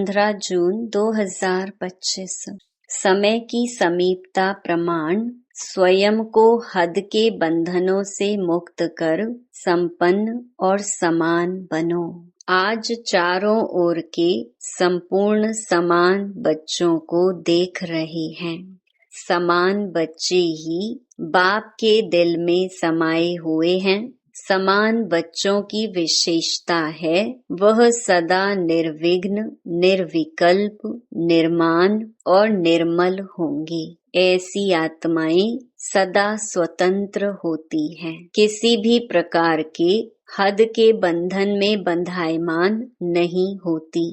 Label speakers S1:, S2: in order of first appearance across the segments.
S1: 15 जून 2025। समय की समीपता प्रमाण स्वयं को हद के बंधनों से मुक्त कर संपन्न और समान बनो। आज चारों ओर के संपूर्ण समान बच्चों को देख रहे हैं। समान बच्चे ही बाप के दिल में समाये हुए हैं। समान बच्चों की विशेषता है वह सदा निर्विघ्न, निर्विकल्प, निर्माण और निर्मल होंगे। ऐसी आत्माएं सदा स्वतंत्र होती हैं, किसी भी प्रकार के हद के बंधन में बंधायमान नहीं होती।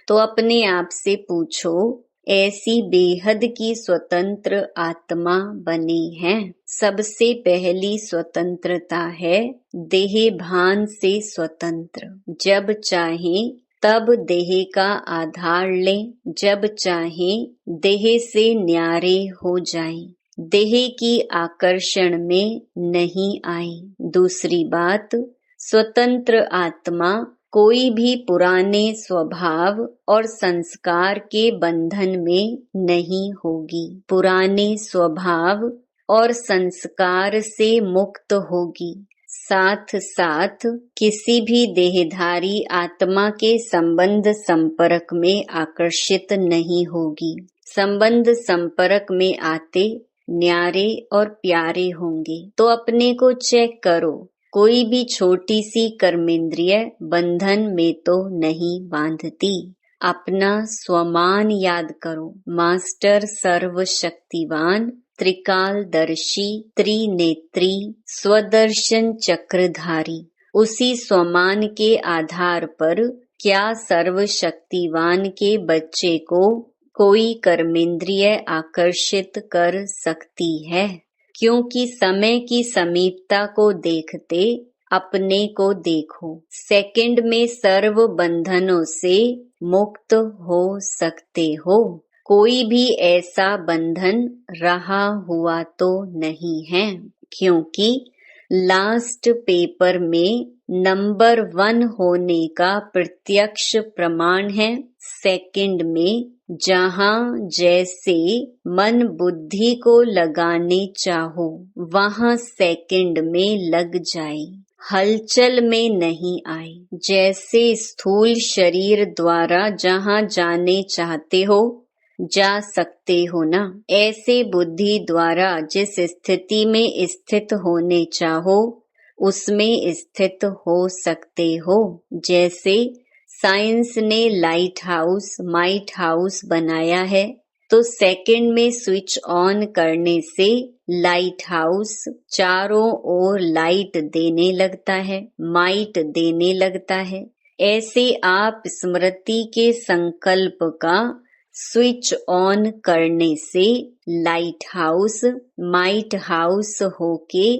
S1: तो अपने आप से पूछो, ऐसी बेहद की स्वतंत्र आत्मा बनी है। सबसे पहली स्वतंत्रता है देह भान से स्वतंत्र। जब चाहे तब देह का आधार लें, जब चाहे देह से न्यारे हो जाएं, देह की आकर्षण में नहीं आए। दूसरी बात, स्वतंत्र आत्मा कोई भी पुराने स्वभाव और संस्कार के बंधन में नहीं होगी। पुराने स्वभाव और संस्कार से मुक्त होगी। साथ साथ किसी भी देहधारी आत्मा के संबंध संपर्क में आकर्षित नहीं होगी। संबंध संपर्क में आते न्यारे और प्यारे होंगे। तो अपने को चेक करो, कोई भी छोटी सी कर्मेंद्रिय बंधन में तो नहीं बांधती। अपना स्वमान याद करो। मास्टर सर्वशक्तिवान, त्रिकालदर्शी, त्रिनेत्री, स्वदर्शन चक्रधारी। उसी स्वमान के आधार पर क्या सर्वशक्तिवान के बच्चे को कोई कर्मेंद्रिय आकर्षित कर सकती है? क्योंकि समय की समीपता को देखते अपने को देखो। सेकंड में सर्व बंधनों से मुक्त हो सकते हो। कोई भी ऐसा बंधन रहा हुआ तो नहीं है, क्योंकि लास्ट पेपर में नंबर 1 होने का प्रत्यक्ष प्रमाण है। सेकंड में जहां जैसे मन बुद्धि को लगाने चाहो वहां सेकंड में लग जाए, हलचल में नहीं आए। जैसे स्थूल शरीर द्वारा जहां जाने चाहते हो जा सकते हो ना, ऐसे बुद्धि द्वारा जिस स्थिति में स्थित होने चाहो उसमें स्थित हो सकते हो। जैसे साइंस ने लाइट हाउस, माइट हाउस बनाया है, तो सेकंड में स्विच ऑन करने से लाइट हाउस चारों ओर लाइट देने लगता है, माइट देने लगता है। ऐसे आप स्मृति के संकल्प का स्विच ऑन करने से लाइट हाउस, माइट हाउस होके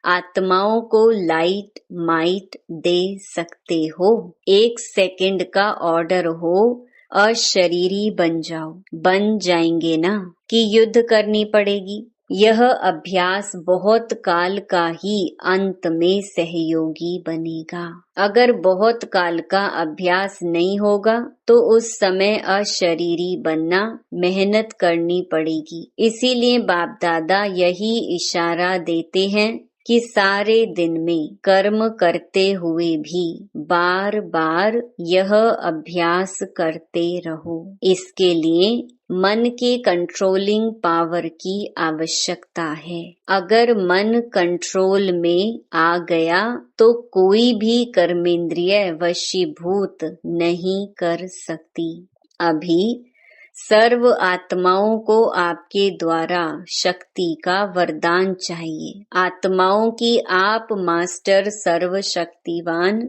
S1: आत्माओं को लाइट माइट दे सकते हो। 1 सेकंड का ऑर्डर हो, अशरीरी बन जाओ। बन जाएंगे ना कि युद्ध करनी पड़ेगी? यह अभ्यास बहुत काल का ही अंत में सहयोगी बनेगा। अगर बहुत काल का अभ्यास नहीं होगा तो उस समय अशरीरी बनना मेहनत करनी पड़ेगी। इसीलिए बाप दादा यही इशारा देते हैं कि सारे दिन में कर्म करते हुए भी बार बार यह अभ्यास करते रहो। इसके लिए मन के कंट्रोलिंग पावर की आवश्यकता है। अगर मन कंट्रोल में आ गया तो कोई भी कर्मेंद्रिय वशीभूत नहीं कर सकती। अभी सर्व आत्माओं को आपके द्वारा शक्ति का वरदान चाहिए। आत्माओं की आप मास्टर सर्वशक्तिवान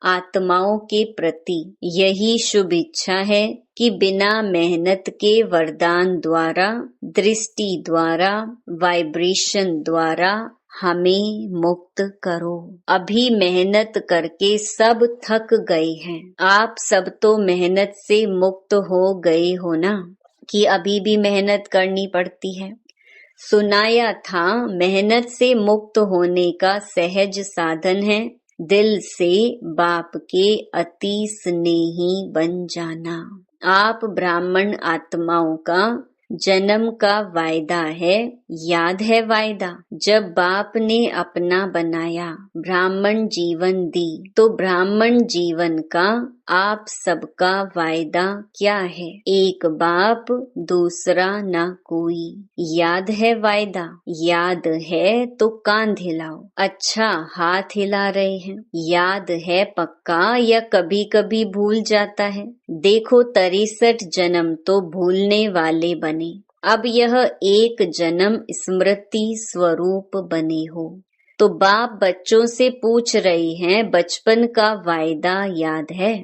S1: आत्माओं के प्रति यही शुभ इच्छा है कि बिना मेहनत के वरदान द्वारा, दृष्टि द्वारा, वाइब्रेशन द्वारा हमें मुक्त करो। अभी मेहनत करके सब थक गए हैं। आप सब तो मेहनत से मुक्त हो गए हो ना, कि अभी भी मेहनत करनी पड़ती है? सुनाया था मेहनत से मुक्त होने का सहज साधन है दिल से बाप के अति स्नेही बन जाना। आप ब्राह्मण आत्माओं का जन्म का वायदा है, याद है वायदा? जब बाप ने अपना बनाया, ब्राह्मण जीवन दी, तो ब्राह्मण जीवन का आप सबका वायदा क्या है? एक बाप, दूसरा ना कोई। याद है वायदा? याद है तो कान हिलाओ। अच्छा, हाथ हिला रहे हैं। याद है पक्का या कभी कभी भूल जाता है? देखो 63 जन्म तो भूलने वाले बने, अब यह एक जन्म स्मृति स्वरूप बने हो। तो बाप बच्चों से पूछ रहे हैं, बचपन का वायदा याद है?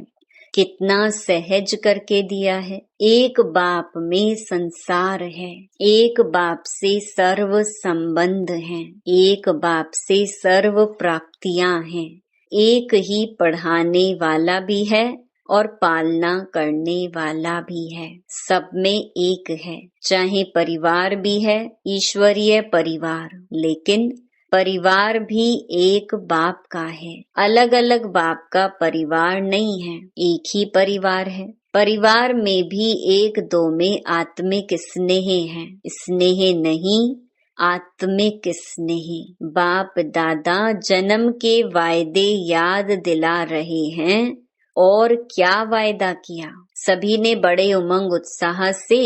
S1: कितना सहज करके दिया है। एक बाप में संसार है, एक बाप से सर्व संबंध हैं, एक बाप से सर्व प्राप्तियां हैं। एक ही पढ़ाने वाला भी है और पालना करने वाला भी है। सब में एक है। चाहे परिवार भी है, ईश्वरीय परिवार, लेकिन परिवार भी एक बाप का है। अलग अलग बाप का परिवार नहीं है, एक ही परिवार है। परिवार में भी एक दो में आत्मिक स्नेह है, स्नेह नहीं आत्मिक स्नेह। बाप दादा जन्म के वायदे याद दिला रहे हैं। और क्या वायदा किया? सभी ने बड़े उमंग उत्साह से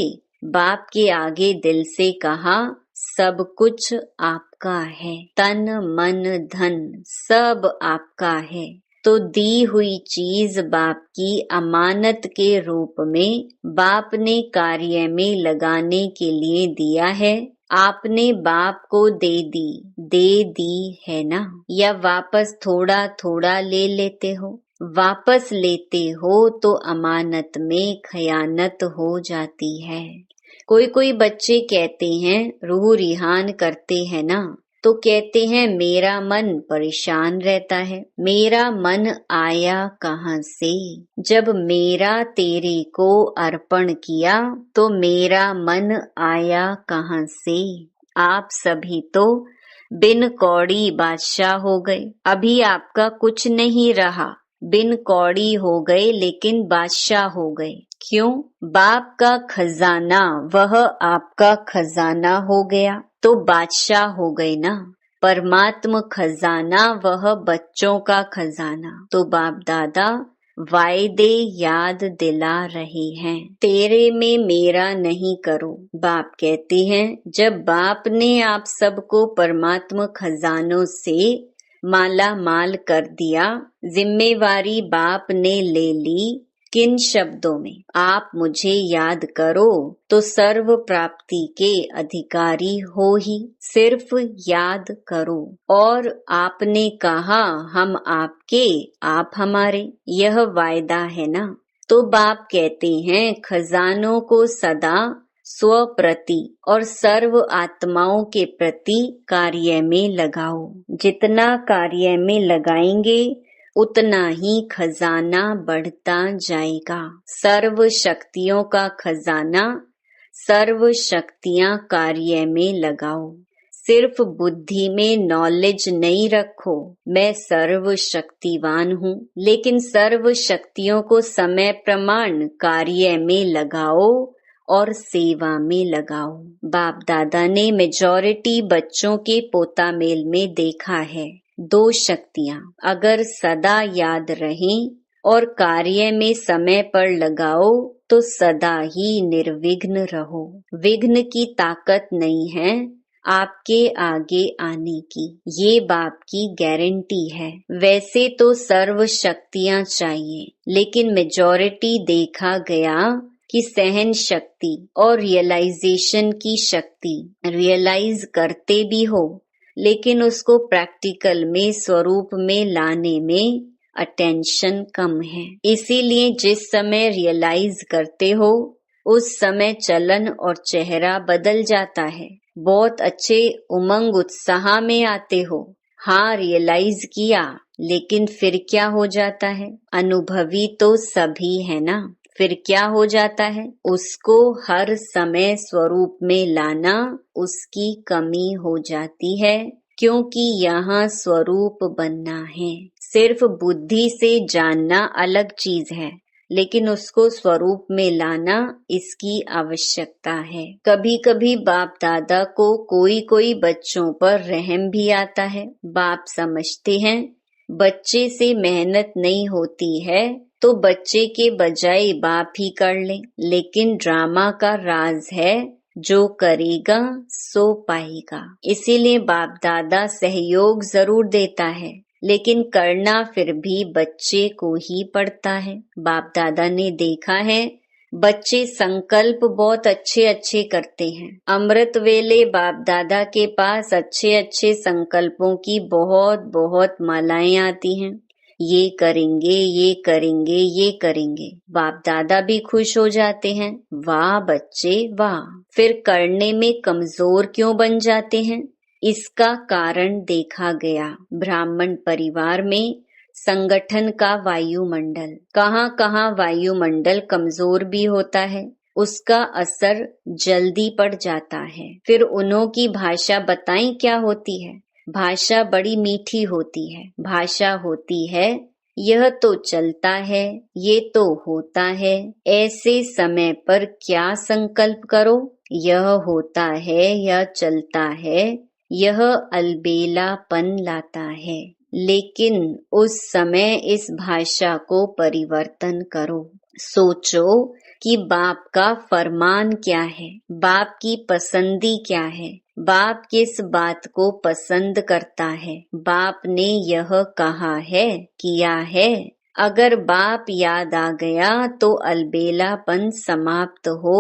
S1: बाप के आगे दिल से कहा, सब कुछ आपका है, तन मन धन सब आपका है। तो दी हुई चीज बाप की अमानत के रूप में बाप ने कार्य में लगाने के लिए दिया है। आपने बाप को दे दी है ना? या वापस थोड़ा थोड़ा ले लेते हो? वापस लेते हो तो अमानत में खयानत हो जाती है। कोई कोई बच्चे कहते हैं, रूह रिहान करते हैं ना, तो कहते हैं मेरा मन परेशान रहता है। मेरा मन आया कहाँ से? जब मेरा तेरे को अर्पण किया तो मेरा मन आया कहाँ से? आप सभी तो बिन कौड़ी बादशाह हो गए। अभी आपका कुछ नहीं रहा, बिन कौड़ी हो गए लेकिन बादशाह हो गए। क्यों? बाप का खजाना वह आपका खजाना हो गया तो बादशाह हो गए ना। परमात्मा खजाना वह बच्चों का खजाना। तो बाप दादा वायदे याद दिला रहे हैं, तेरे में मेरा नहीं करो। बाप कहते हैं, जब बाप ने आप सबको परमात्मा खजानों से माला माल कर दिया, जिम्मेवारी बाप ने ले ली। किन शब्दों में? आप मुझे याद करो तो सर्व प्राप्ति के अधिकारी हो ही, सिर्फ याद करो। और आपने कहा हम आपके, आप हमारे, यह वायदा है ना। तो बाप कहते हैं, खजानों को सदा स्व प्रति और सर्व आत्माओं के प्रति कार्य में लगाओ। जितना कार्य में लगाएंगे उतना ही खजाना बढ़ता जाएगा। सर्व शक्तियों का खजाना, सर्व शक्तियां कार्य में लगाओ। सिर्फ बुद्धि में नॉलेज नहीं रखो, मैं सर्व शक्तिवान हूँ, लेकिन सर्व शक्तियों को समय प्रमाण कार्य में लगाओ और सेवा में लगाओ। बाप दादा ने मेजॉरिटी बच्चों के पोता मेल में देखा है, दो शक्तियां अगर सदा याद रहें और कार्य में समय पर लगाओ तो सदा ही निर्विघ्न रहो। विघ्न की ताकत नहीं है आपके आगे आने की, ये बाप की गारंटी है। वैसे तो सर्व शक्तियां चाहिए, लेकिन मेजॉरिटी देखा गया कि सहन शक्ति और रियलाइजेशन की शक्ति, रियलाइज करते भी हो लेकिन उसको प्रैक्टिकल में स्वरूप में लाने में अटेंशन कम है। इसीलिए जिस समय रियलाइज करते हो उस समय चलन और चेहरा बदल जाता है। बहुत अच्छे उमंग उत्साह में आते हो, हाँ रियलाइज किया, लेकिन फिर क्या हो जाता है? अनुभवी तो सभी है ना, फिर क्या हो जाता है? उसको हर समय स्वरूप में लाना उसकी कमी हो जाती है, क्योंकि यहाँ स्वरूप बनना है। सिर्फ बुद्धि से जानना अलग चीज है, लेकिन उसको स्वरूप में लाना इसकी आवश्यकता है। कभी कभी बाप दादा को कोई कोई बच्चों पर रहम भी आता है। बाप समझते हैं बच्चे से मेहनत नहीं होती है तो बच्चे के बजाय बाप ही कर ले, लेकिन ड्रामा का राज है जो करेगा सो पाएगा। इसीलिए बाप दादा सहयोग जरूर देता है, लेकिन करना फिर भी बच्चे को ही पड़ता है। बाप दादा ने देखा है बच्चे संकल्प बहुत अच्छे अच्छे करते हैं। अमृत वेले बाप दादा के पास अच्छे अच्छे संकल्पों की बहुत बहुत मालाएं आती हैं। ये करेंगे, ये करेंगे, ये करेंगे। बाप दादा भी खुश हो जाते हैं, वाह बच्चे वाह। फिर करने में कमजोर क्यों बन जाते हैं? इसका कारण देखा गया ब्राह्मण परिवार में संगठन का वायुमंडल, कहाँ कहाँ वायुमंडल कमजोर भी होता है, उसका असर जल्दी पड़ जाता है। फिर उन्हों की भाषा बताएं क्या होती है? भाषा बड़ी मीठी होती है। भाषा होती है यह तो चलता है, ये तो होता है, ऐसे समय पर क्या संकल्प करो, यह होता है, यह चलता है, यह अलबेलापन लाता है। लेकिन उस समय इस भाषा को परिवर्तन करो। सोचो कि बाप का फरमान क्या है, बाप की पसंदी क्या है, बाप किस बात को पसंद करता है, बाप ने यह कहा है, किया है। अगर बाप याद आ गया तो अलबेलापन समाप्त हो,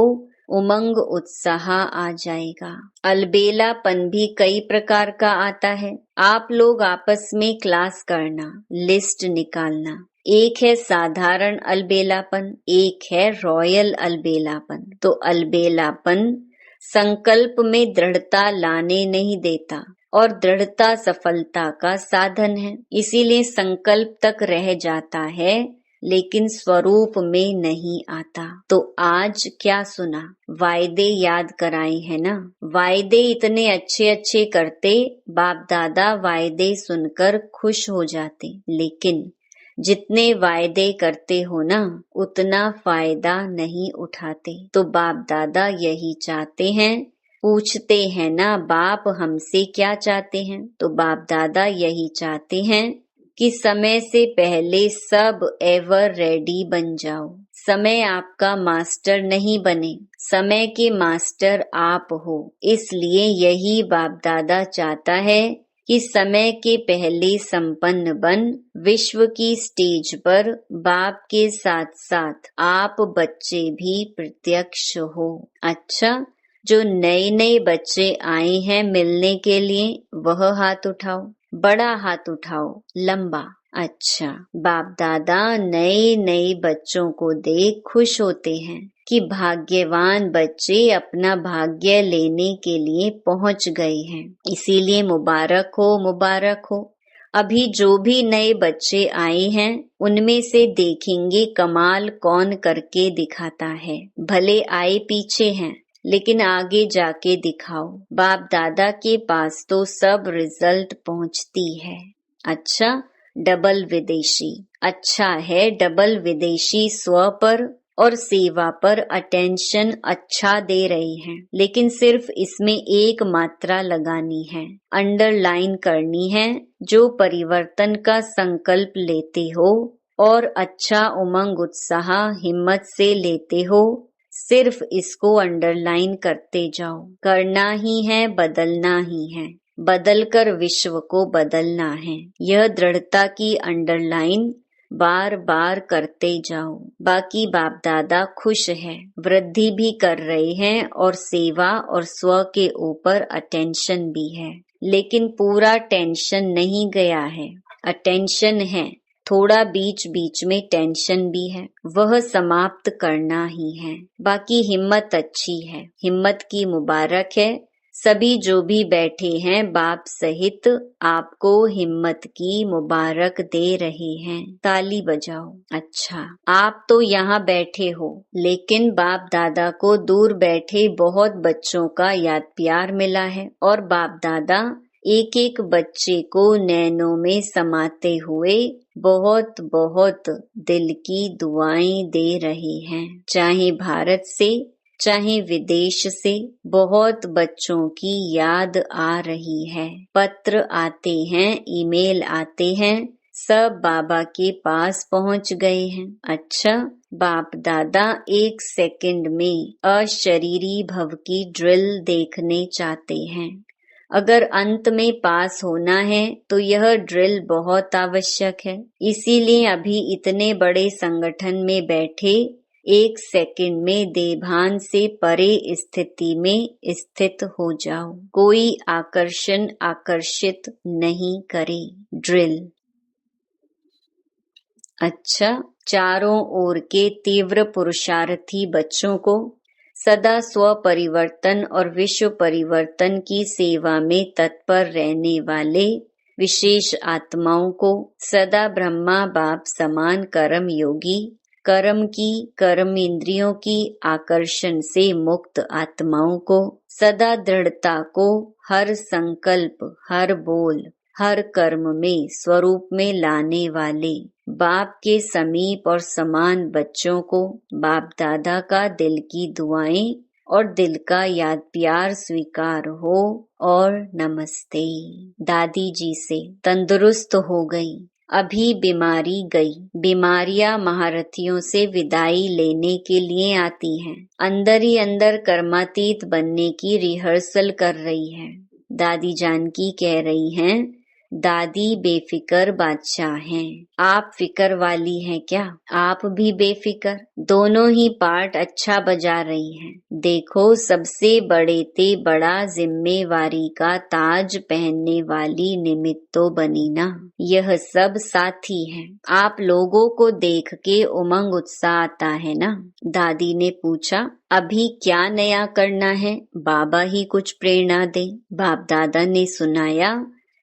S1: उमंग उत्साह आ जाएगा। अलबेलापन भी कई प्रकार का आता है। आप लोग आपस में क्लास करना, लिस्ट निकालना। एक है साधारण अलबेलापन, एक है रॉयल अलबेलापन। तो अलबेलापन संकल्प में दृढ़ता लाने नहीं देता और दृढ़ता सफलता का साधन है। इसीलिए संकल्प तक रह जाता है लेकिन स्वरूप में नहीं आता। तो आज क्या सुना? वायदे याद कराए हैं ना। वायदे इतने अच्छे अच्छे करते, बाप दादा वायदे सुनकर खुश हो जाते, लेकिन जितने वायदे करते हो ना उतना फायदा नहीं उठाते। तो बाप दादा यही चाहते हैं। पूछते हैं ना बाप हमसे क्या चाहते हैं? तो बाप दादा यही चाहते हैं कि समय से पहले सब एवर रेडी बन जाओ। समय आपका मास्टर नहीं बने, समय के मास्टर आप हो। इसलिए यही बाप दादा चाहता है कि समय के पहले संपन्न बन विश्व की स्टेज पर बाप के साथ साथ आप बच्चे भी प्रत्यक्ष हो। अच्छा, जो नए नए बच्चे आए हैं मिलने के लिए वह हाथ उठाओ, बड़ा हाथ उठाओ, लंबा। अच्छा, बाप दादा नए नए बच्चों को देख खुश होते हैं कि भाग्यवान बच्चे अपना भाग्य लेने के लिए पहुंच गए हैं। इसीलिए मुबारक हो, मुबारक हो। अभी जो भी नए बच्चे आए हैं उनमें से देखेंगे कमाल कौन करके दिखाता है। भले आए पीछे हैं लेकिन आगे जाके दिखाओ। बाप दादा के पास तो सब रिजल्ट पहुंचती है। अच्छा, डबल विदेशी। अच्छा है डबल विदेशी स्व पर और सेवा पर अटेंशन अच्छा दे रहे हैं, लेकिन सिर्फ इसमें एक मात्रा लगानी है, अंडरलाइन करनी है। जो परिवर्तन का संकल्प लेते हो और अच्छा उमंग उत्साह हिम्मत से लेते हो, सिर्फ इसको अंडरलाइन करते जाओ। करना ही है, बदलना ही है, बदलकर विश्व को बदलना है। यह दृढ़ता की अंडरलाइन बार बार करते जाओ। बाकी बाप दादा खुश है, वृद्धि भी कर रहे हैं और सेवा और स्व के ऊपर अटेंशन भी है, लेकिन पूरा टेंशन नहीं गया है। अटेंशन है, थोड़ा बीच बीच में टेंशन भी है, वह समाप्त करना ही है। बाकी हिम्मत अच्छी है, हिम्मत की मुबारक है। सभी जो भी बैठे हैं बाप सहित आपको हिम्मत की मुबारक दे रहे हैं। ताली बजाओ। अच्छा, आप तो यहाँ बैठे हो, लेकिन बाप दादा को दूर बैठे बहुत बच्चों का याद प्यार मिला है और बाप दादा एक एक बच्चे को नैनों में समाते हुए बहुत बहुत दिल की दुआएं दे रहे हैं। चाहे भारत से चाहे विदेश से बहुत बच्चों की याद आ रही है। पत्र आते हैं, ईमेल आते हैं, सब बाबा के पास पहुंच गए हैं। अच्छा, बाप दादा 1 सेकंड में अशरीरी भव की ड्रिल देखने चाहते हैं। अगर अंत में पास होना है तो यह ड्रिल बहुत आवश्यक है। इसीलिए अभी इतने बड़े संगठन में बैठे 1 सेकंड में देभान से परे स्थिति में स्थित हो जाओ। कोई आकर्षण आकर्षित नहीं करे। ड्रिल। अच्छा, चारों ओर के तीव्र पुरुषार्थी बच्चों को सदा स्व परिवर्तन और विश्व परिवर्तन की सेवा में तत्पर रहने वाले विशेष आत्माओं को, सदा ब्रह्मा बाप समान कर्म योगी, कर्म की, कर्म इंद्रियों की आकर्षण से मुक्त आत्माओं को, सदा दृढ़ता को हर संकल्प, हर बोल, हर कर्म में स्वरूप में लाने वाले बाप के समीप और समान बच्चों को बाप दादा का दिल की दुआएं और दिल का याद प्यार स्वीकार हो और नमस्ते। दादी जी से तंदुरुस्त हो गई, अभी बीमारी गई। बीमारियां महारथियों से विदाई लेने के लिए आती हैं। अंदर ही अंदर कर्मातीत बनने की रिहर्सल कर रही है। दादी जानकी कह रही हैं, दादी बेफिकर बादशाह हैं। आप फिकर वाली हैं क्या? आप भी बेफिकर। दोनों ही पार्ट अच्छा बजा रही हैं। देखो, सबसे बड़े ते बड़ा जिम्मेवारी का ताज पहनने वाली निमित्त तो बनी ना। यह सब साथी हैं। आप लोगों को देख के उमंग उत्साह आता है ना। दादी ने पूछा, अभी क्या नया करना है? बाबा ही कुछ प्रेरणा दे। बाप दादा ने सुनाया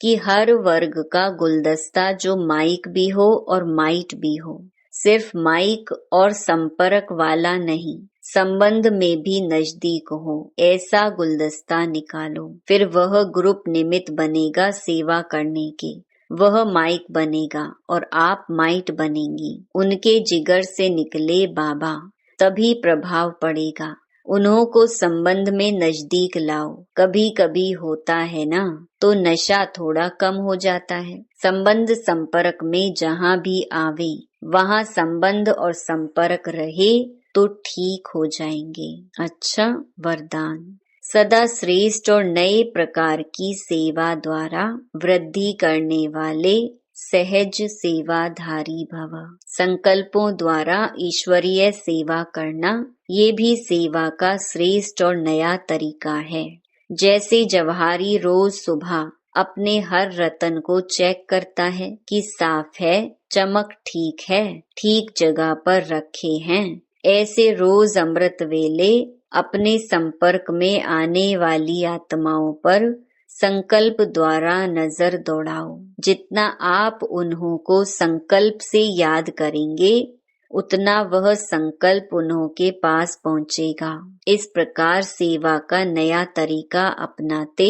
S1: कि हर वर्ग का गुलदस्ता जो माइक भी हो और माइट भी हो, सिर्फ माइक और संपर्क वाला नहीं, संबंध में भी नजदीक हो, ऐसा गुलदस्ता निकालो। फिर वह ग्रुप निमित्त बनेगा सेवा करने के। वह माइक बनेगा और आप माइट बनेंगी। उनके जिगर से निकले बाबा, तभी प्रभाव पड़ेगा। उन्हों को संबंध में नजदीक लाओ। कभी कभी होता है ना, तो नशा थोड़ा कम हो जाता है। संबंध संपर्क में जहाँ भी आवे, वहाँ संबंध और संपर्क रहे तो ठीक हो जाएंगे। अच्छा, वरदान। सदा श्रेष्ठ और नए प्रकार की सेवा द्वारा वृद्धि करने वाले सहज सेवाधारी भव। संकल्पों द्वारा ईश्वरीय सेवा करना, ये भी सेवा का श्रेष्ठ और नया तरीका है। जैसे जवाहरी रोज सुबह अपने हर रतन को चेक करता है कि साफ है, चमक ठीक है, ठीक जगह पर रखे हैं, ऐसे रोज अमृत वेले अपने संपर्क में आने वाली आत्माओं पर संकल्प द्वारा नजर दौड़ाओ। जितना आप उन्हों को संकल्प से याद करेंगे, उतना वह संकल्प उन्हों के पास पहुंचेगा। इस प्रकार सेवा का नया तरीका अपनाते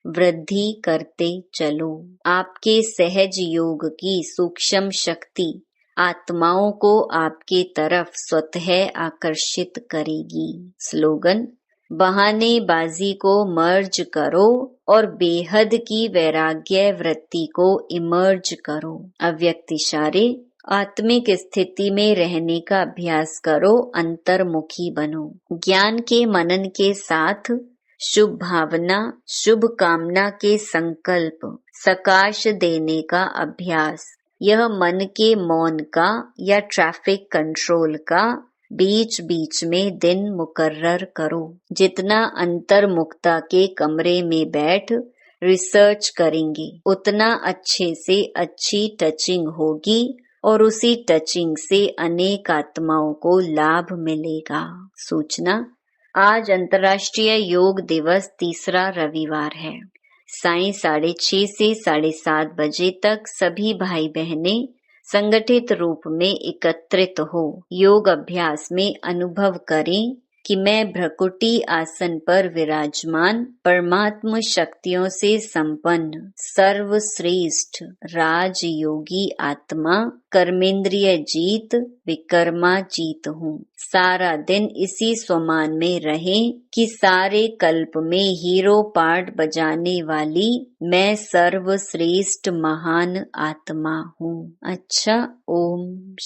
S1: वृद्धि करते चलो। आपके सहज योग की सूक्ष्म शक्ति आत्माओं को आपके तरफ स्वतः आकर्षित करेगी। स्लोगन, बहानेबाजी को मर्ज करो और बेहद की वैराग्य वृत्ति को इमर्ज करो। अव्यक्त इशारे, आत्मिक स्थिति में रहने का अभ्यास करो, अंतर्मुखी बनो। ज्ञान के मनन के साथ शुभ भावना, शुभ कामना के संकल्प सकाश देने का अभ्यास, यह मन के मौन का या ट्रैफिक कंट्रोल का बीच बीच में दिन मुकर्रर करो। जितना अंतर्मुखता के कमरे में बैठ रिसर्च करेंगे, उतना अच्छे से अच्छी टचिंग होगी और उसी टचिंग से अनेक आत्माओं को लाभ मिलेगा। सूचना, आज अंतर्राष्ट्रीय योग दिवस तीसरा रविवार है। सायं 6:30 से 7:30 बजे तक सभी भाई बहनें संगठित रूप में एकत्रित हो योग अभ्यास में अनुभव करें कि मैं भ्रकुटी आसन पर विराजमान परमात्म शक्तियों से संपन्न सर्वश्रेष्ठ राजयोगी आत्मा कर्मेंद्रिय जीत विकर्मा जीत हूँ। सारा दिन इसी स्वमान में रहें कि सारे कल्प में हीरो पार्ट बजाने वाली मैं सर्वश्रेष्ठ महान आत्मा हूँ। अच्छा, ओम।